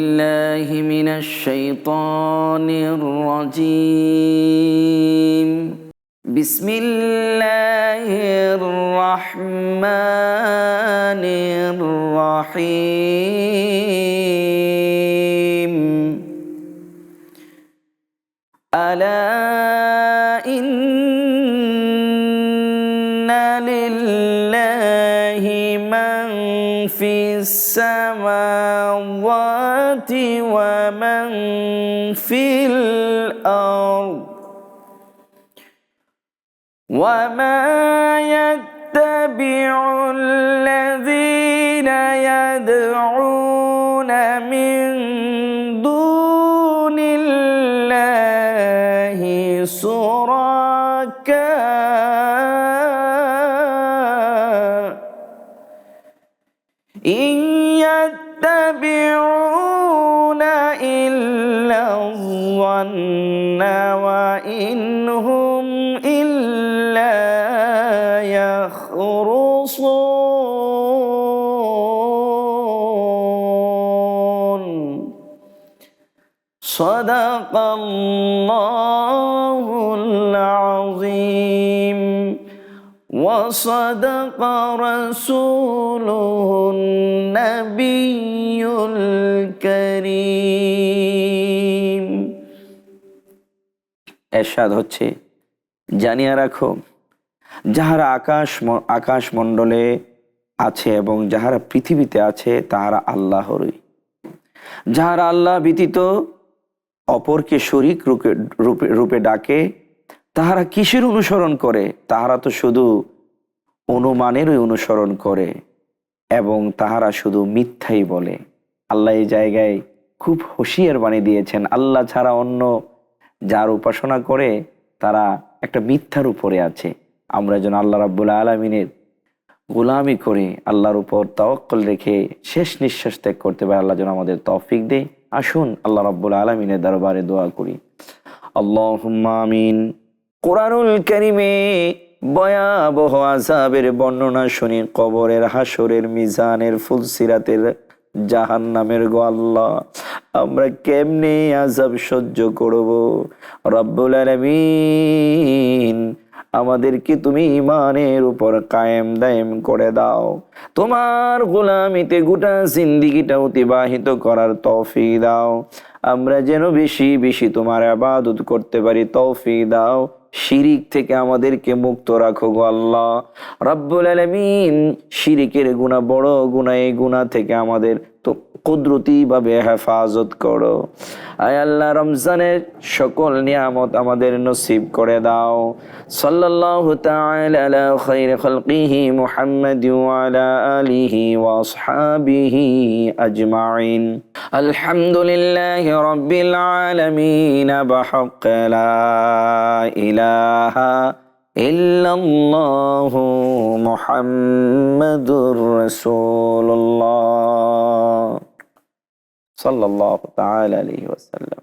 بالله من الشيطان الرجيم بسم الله الرحمن الرحيم ألا إن لله من في السماوات ومن في الأرض وما يتبع الذين يدعون من دون الله شركاء إن يتبعون إلا الظن وإن هم إلا يخرصون صدق الله العظيم وصدق رسوله النبي الكريم। এরশাদ হচ্ছে, জানিয়া রাখো যাহারা আকাশ মণ্ডলে আছে এবং যাহারা পৃথিবীতে আছে তাহারা আল্লাহরই। যাহারা আল্লাহ ব্যতীত অপরকে শরীক রূপে ডাকে তাহারা কিসের অনুসরণ করে? তাহারা তো শুধু অনুমানেরই অনুসরণ করে এবং তাহারা শুধু মিথ্যাই বলে। আল্লাহ এই জায়গায় খুব হুঁশিয়ার বাণী দিয়েছেন, আল্লাহ ছাড়া অন্য যার উপাসনা করে তারা একটা মিথ্যার উপরে আছে। আমরা যেন আল্লাহ রাব্বুল আলামিনের গোলামি করে আল্লাহর উপর তাওয়াক্কুল রেখে শেষ নিঃশ্বাস ত্যাগ করতে পারে। আল্লাহ যেন আমাদের তৌফিক দেয়। আসুন আল্লাহ রাব্বুল আলামিনের দরবারে দোয়া করি। আল্লাহুম্মা আমিন। কোরআনুল কারীমে ভয়াবহ আযাবের বর্ণনা শুনি, কবরের, হাসরের, মিজানের, ফুলসিরাতের, জাহান্নামের। গো আল্লাহ, আমরা কেমনে আযাব সহ্য করব? রব্বুল আলামিন, আমাদেরকে তুমি ঈমানের উপর কায়েম দায়েম করে দাও। তোমার গোলামিতে গোটা জিন্দেগিটা অতিবাহিত করার তৌফিক দাও। আমরা যেন বেশি বেশি তোমার ইবাদত করতে পারি তৌফিক দাও। শিরিক থেকে আমাদেরকে মুক্ত রাখো গো আল্লাহ রাব্বুল আলামিন। শিরিকের গুনাহ বড় গুনাহ, এই গুনাহ থেকে আমাদের তো কুদরতি ভাবে হেফাজত করো। আয় আল্লাহ, রমজানের সকল নিয়ামত আমাদের নসিব করে দাও। সাল্লাল্লাহু তাআলা আলা খায়রি খালকিহি মুহাম্মাদি ওয়া আলা আলিহি ওয়া আসহাবিহি আজমাইন। আলহামদুলিল্লাহি রাব্বিল আলামিন বিহাক্কি লা ইলাহা ইল্লাল্লাহু মুহাম্মাদুর রাসূলুল্লাহ সাল্লাল্লাহু তাআলা আলাইহি ওয়াসাল্লাম।